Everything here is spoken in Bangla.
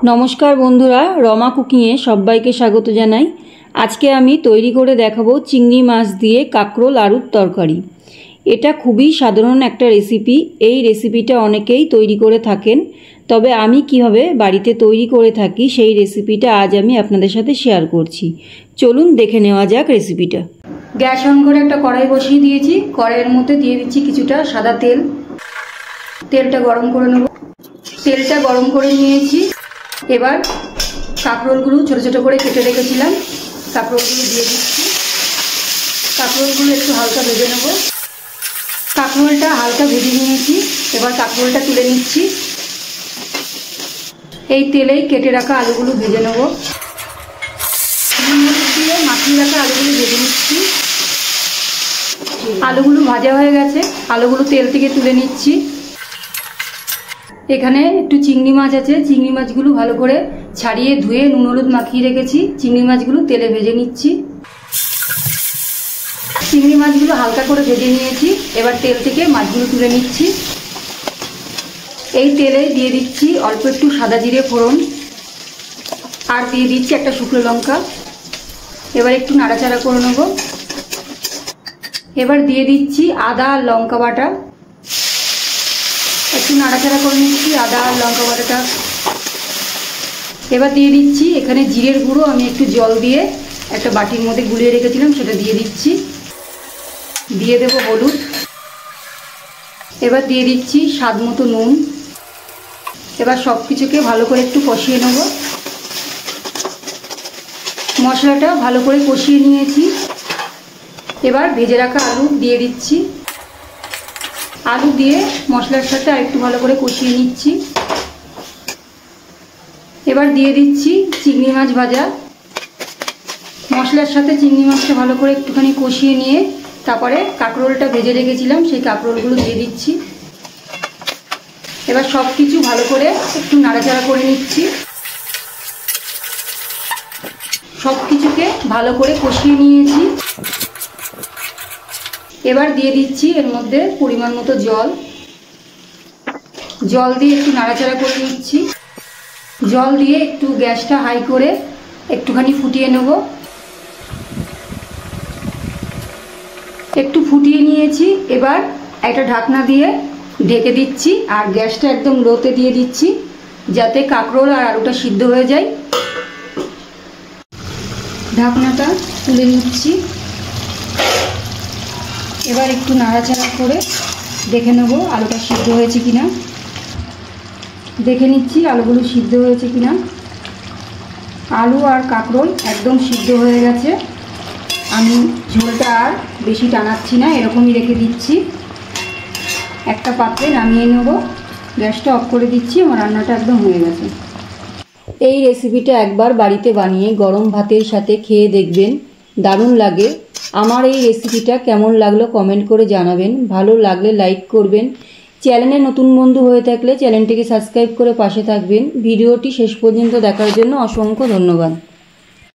নমস্কার বন্ধুরা, রমা কুকিংয়ে সবাইকে স্বাগত জানাই। আজকে আমি তৈরি করে দেখাবো চিংড়ি মাছ দিয়ে কাঁকরোল আলুর তরকারি। এটা খুবই সাধারণ একটা রেসিপি। এই রেসিপিটা অনেকেই তৈরি করে থাকেন, তবে আমি কিভাবে বাড়িতে তৈরি করে থাকি সেই রেসিপিটা আজ আমি আপনাদের সাথে শেয়ার করছি। চলুন দেখে নেওয়া যাক রেসিপিটা। গ্যাস অন করে একটা কড়াই বসিয়ে দিয়েছি। কড়াইয়ের মধ্যে দিয়ে দিচ্ছি কিছুটা সাদা তেল। তেলটা গরম করে নেব। তেলটা গরম করে নিয়েছি। এবার কাঁকরোলগুলো ছোটো ছোটো করে কেটে রেখেছিলাম, কাঁকরোলগুলো দিয়ে দিচ্ছি। কাঁকরোলগুলো একটু হালকা ভেজে নেব। কাঁকরোলটা হালকা ভেজে নিয়েছি। এবার কাঁকরোলটা তুলে নিচ্ছি। এই তেলেই কেটে রাখা আলুগুলো ভেজে নেব। দিয়ে মাখিয়ে রাখা আলুগুলো ভেজে নিচ্ছি। আলুগুলো ভাজা হয়ে গেছে। আলুগুলো তেল থেকে তুলে নিচ্ছি। এখানে একটু চিংড়ি মাছ আছে। চিংড়ি মাছগুলো ভালো করে ছাড়িয়ে ধুয়ে নুন হলুদ মাখিয়ে রেখেছি। চিংড়ি মাছগুলো তেলে ভেজে নিচ্ছি। চিংড়ি মাছগুলো হালকা করে ভেজে নিয়েছি। এবার তেল থেকে মাছগুলো তুলে নিচ্ছি। এই তেলে দিয়ে দিচ্ছি অল্প একটু সাদা জিরে ফোড়ন, আর দিয়ে দিচ্ছি একটা শুকনো লঙ্কা। এবার একটু নাড়াচাড়া করে নেব। এবার দিয়ে দিচ্ছি আদা আর লঙ্কা বাটা। একটু নাড়াচাড়া করে নিচ্ছি আদা আর লঙ্কা বাটাটা। এবার দিয়ে দিচ্ছি এখানে জিরের গুঁড়ো। আমি একটু জল দিয়ে একটা বাটির মধ্যে গুলিয়ে রেখেছিলাম, সেটা দিয়ে দিচ্ছি। দিয়ে দেব হলুদ। এবার দিয়ে দিচ্ছি স্বাদ মতো নুন। এবার সব কিছুকে ভালো করে একটু কষিয়ে নেব। মশলাটা ভালো করে কষিয়ে নিয়েছি। এবার ভেজে রাখা আলু দিয়ে দিচ্ছি। আলু দিয়ে মশলার সাথে আরেকটু ভালো করে কষিয়ে নিচ্ছি। এবার দিয়ে দিচ্ছি চিংড়ি মাছ ভাজা। মশলার সাথে চিংড়ি মাছটা ভালো করে একটুখানি কষিয়ে নিয়ে তারপরে কাঁকরোলটা ভেজে রেখেছিলাম, সেই কাঁকরোলগুলো দিয়ে দিচ্ছি। এবার সব কিছু ভালো করে একটু নাড়াচাড়া করে নিচ্ছি। সব কিছুকে ভালো করে কষিয়ে নিয়েছি। এবার দিয়ে দিচ্ছি এর মধ্যে পরিমাণ মতো জল। জল দিয়ে একটু নাড়াচাড়া করে নিচ্ছি। জল দিয়ে একটু গ্যাসটা হাই করে একটুখানি ফুটিয়ে নেব। একটু ফুটিয়ে নিয়েছি। এবার একটা ঢাকনা দিয়ে ঢেকে দিচ্ছি, আর গ্যাসটা একদম লোতে দিয়ে দিচ্ছি যাতে কাঁকরোল আর আলুটা সিদ্ধ হয়ে যায়। ঢাকনাটা তুলে নিচ্ছি। এবার একটু নাড়াচাড়া করে দেখে নেব আলুটা সিদ্ধ হয়েছে কিনা। দেখে নিচ্ছি আলুগুলো সিদ্ধ হয়েছে কিনা। আলু আর কাঁকরোল একদম সিদ্ধ হয়ে গেছে। আমি ঝোলটা আর বেশি টানাচ্ছি না, এরকমই রেখে দিচ্ছি। একটা পাত্রে নামিয়ে নেব। গ্যাসটা অফ করে দিচ্ছি। আমার রান্নাটা একদম হয়ে গেছে। এই রেসিপিটা একবার বাড়িতে বানিয়ে গরম ভাতের সাথে খেয়ে দেখবেন, দারুণ লাগে। আমার এই রেসিপিটা কেমন লাগলো কমেন্ট করে জানাবেন। ভালো লাগলে লাইক করবেন। চ্যানেলে নতুন বন্ধু হয়ে থাকলে চ্যানেলটিকে সাবস্ক্রাইব করে পাশে থাকবেন। ভিডিওটি শেষ পর্যন্ত দেখার জন্য অসংখ্য ধন্যবাদ।